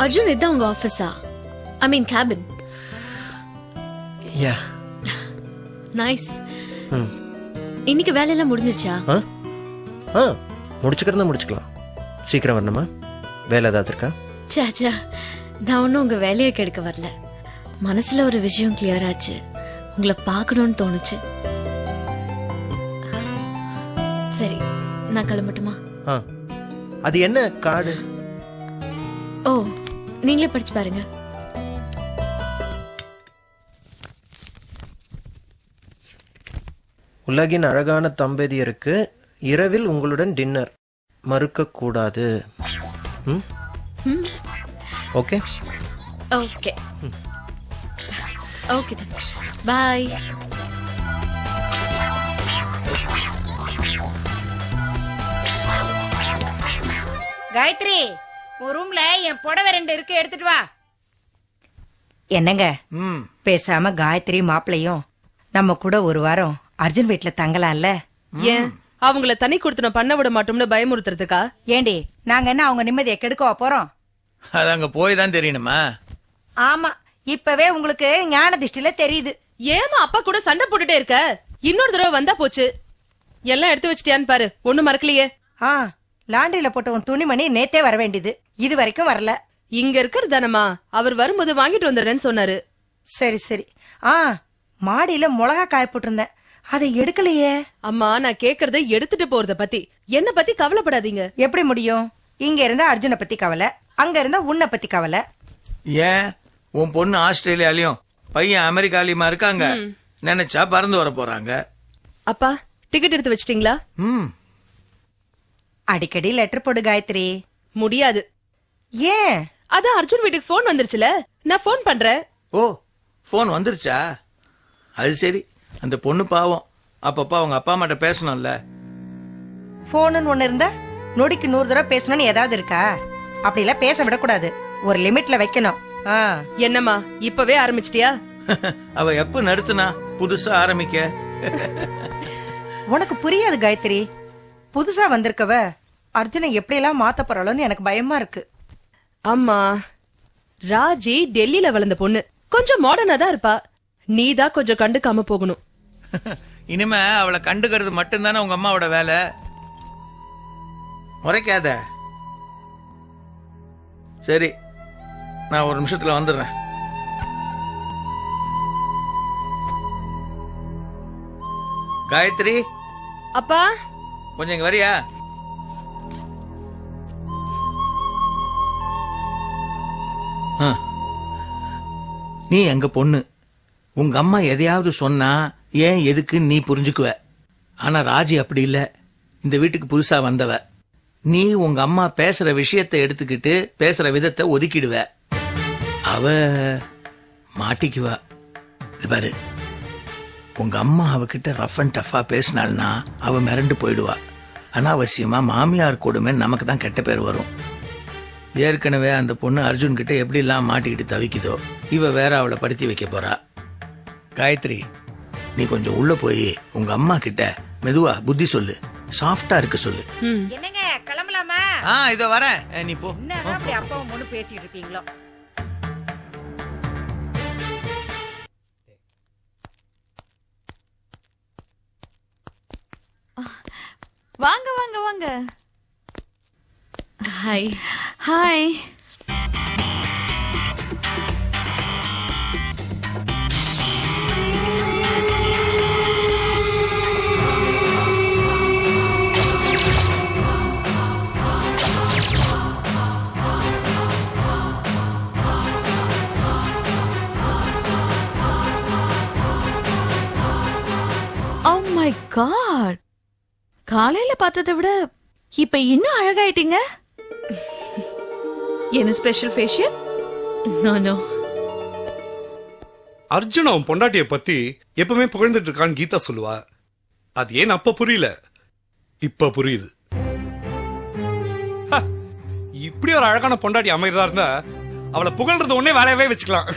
அர்ஜுன், இதான் உங்க ஆபீஸா? ஐ மீன் கேபின். யா. நைஸ். இன்னைக்கு வேலையெல்லாம் முடிஞ்சிருச்சா? முடிச்சுக்கிறதா முடிச்சுக்கலாம். சீக்கிரம் வரணுமா? வேலை ஏதாவது இருக்கா? சாச்சா, நான் ஒன்னும் உங்க வேலையை கெடுக்க வரல. மனசுல ஒரு விஷயம் கிளியர் ஆச்சு. உங்களை பார்க்கணும்னு தோணுச்சு. சரி, நான் கிளம்பட்டுமா? அது என்ன கார்டு? ஓ, நீங்களே படிச்சு பாருங்க. உலகின் அழகான தம்பதியருக்கு இரவில் உங்களுடன் டின்னர் மறுக்க கூடாது. ஓகே ஓகே ஓகே, பாய். காயத்ரி, உன் ரூம்ல என் புடவை 2 இருக்கு, எடுத்துட்டு வா. என்னங்க, பேசாம காயத்ரி மாப்பிளையும் நம்ம கூட ஒரு வாரம் அர்ஜுன் வீட்டுல தங்கலாம்ல? ஏன் அவங்கள தனி கொடுத்தன பண்ண விட மாட்டோம்னு பயமுறுத்துறதுக்கா? ஏண்டி, நாங்க என்ன அவங்க நிம்மதியை கெடுக்கவா போறோம்? அது அங்க போய் தான் தெரியணுமா? ஆமா, இப்பவே உங்களுக்கு ஞான திஷ்டில தெரியுது. ஏமா அப்பா கூட சண்டை போட்டுட்டே இருக்க? இன்னொரு தடவை வந்தா போச்சு. எல்லாம் எடுத்து வச்சிட்டியான்னு பாரு, ஒண்ணும் மறக்கலையே. லாண்டரியில போட்ட உன் துணிமணி நேத்தே வர வேண்டியது, இது வரைக்கும் வரல. இங்க இருக்கிறது தானமா, அவர் வரும்போது வாங்கிட்டு வந்துடுறேன்னு சொன்னாரு. சரி சரி. மாடியில மிளகா காய போட்டிருந்தேன், அதை எடுக்கலையே. அம்மா, நான் கேக்குறத எடுத்துட்டு போறத பத்தி. என்ன பத்தி கவலைப்படாதீங்க. எப்படி முடியும்? இங்க இருந்தா அர்ஜுனை பத்தி கவலை, அங்க இருந்தா உன்னை பத்தி கவலை. ஏன் உன் பொண்ணு ஆஸ்திரேலியாலயும் பையன் அமெரிக்காலயுமா இருக்காங்க? நினைச்சா பறந்து வர போறாங்க. அப்பா, டிக்கெட் எடுத்து வச்சிட்டீங்களா? அடிக்கடி லெட்டர் போடு காயத்ரி. முடியாது. ஏன்? அதான் அர்ஜுன் வீட்டுக்கு போன் வந்துருச்சுல, நான் போன் பண்றேன். ஓ, போன் வந்துருச்சா? அது சரி. அந்த பொண்ணு பாவம், அப்பப்ப அவங்க அப்பா அம்மாட்ட பேசணும்ல. போன் ஒண்ணு இருந்தா நொடிக்கு 100 தடவை பேசணும்னு ஏதாவது இருக்கா? அப்படி எல்லாம் பேச விடக்கூடாது, ஒரு லிமிட்ல வைக்கணும். என்னம்மா, இப்பவே ஆரம்பிச்சிட்டியா? அவ எப்ப நிறுத்துனா புதுசா ஆரம்பிக்க? உனக்கு புரியாது காயத்ரி. புதுசா வந்திருக்கவ அர்ஜுனை எப்படி எல்லாம் மாத்த போறாளோன்னு எனக்கு பயமா இருக்கு. அம்மா, ராஜி டெல்லியில வளர்ந்த பொண்ணு, கொஞ்சம் மாடர்னா தான் இருப்பா. நீதான் கொஞ்சம் கண்டுக்காம போகணும். இனிமே அவளை கண்டுக்கிறது மட்டும்தானே உங்க அம்மாவோட வேலை. முறைக்காத. சரி, நான் ஒரு நிமிஷத்துல வந்துடுறேன். காயத்ரி. அப்பா, கொஞ்சம் இங்க வரியா? நீ எங்க பொண்ணு. உங்க அம்மா எதையாவது சொன்னா ஏன் எதுக்கு நீ புரிஞ்சுக்குவ. ஆனா ராஜி அப்படி இல்ல. இந்த வீட்டுக்கு புதுசா வந்தவ. நீ உங்க அம்மா பேசுற விஷயத்தை எடுத்துக்கிட்டு பேசுற விதத்தை ஒதுக்கிடுவ. அவ மாட்டிக்குவா. இது பாரு, உங்க அம்மா அவகிட்ட ரஃப் அண்ட் டஃபா பேசினாள்னா அவ மிரண்டு போயிடுவா. அனாவசியமா மாமியார் கொடுமை நமக்கு தான் கெட்ட பேர் வரும். ஏற்கனவே அந்த பொண்ணு அர்ஜுன் கிட்ட எப்படி எல்லாம் மாட்டிக்கிட்டு தவிக்குதோ, இவ வேற அவளை படுத்தி வைக்க போறா. காயத்ரி, நீ கொஞ்சம் உள்ள போய் உங்க அம்மா கிட்ட மெதுவா புத்தி சொல்லு, சாஃப்டா இருக்க சொல்லு. என்னங்க, கிளம்பலாமா? இதோ வரேன், நீ போ. என்னதான் அப்படி அப்பாவும் பொண்ணு பேசிட்டு இருக்கீங்களோ? வாங்க வாங்க வாங்க. Hi. Hi. Oh my God. காலையில பார்த்ததை விட இப்ப இன்னும் அழகாயிட்டீங்க. என்ன special facial? No no. Arjun அவன் பொண்டாட்டிய பத்தி எப்பவுமே புகழ்ந்துட்டு இருக்கான்னு கீதா சொல்லுவா. அது ஏன் அப்ப புரியல, இப்ப புரியுது. இப்படி ஒரு அழகான பொண்டாட்டி அமைகிறதா இருந்தா அவளை புகழ்றது ஒன்னே வேலையவே வச்சுக்கலாம்.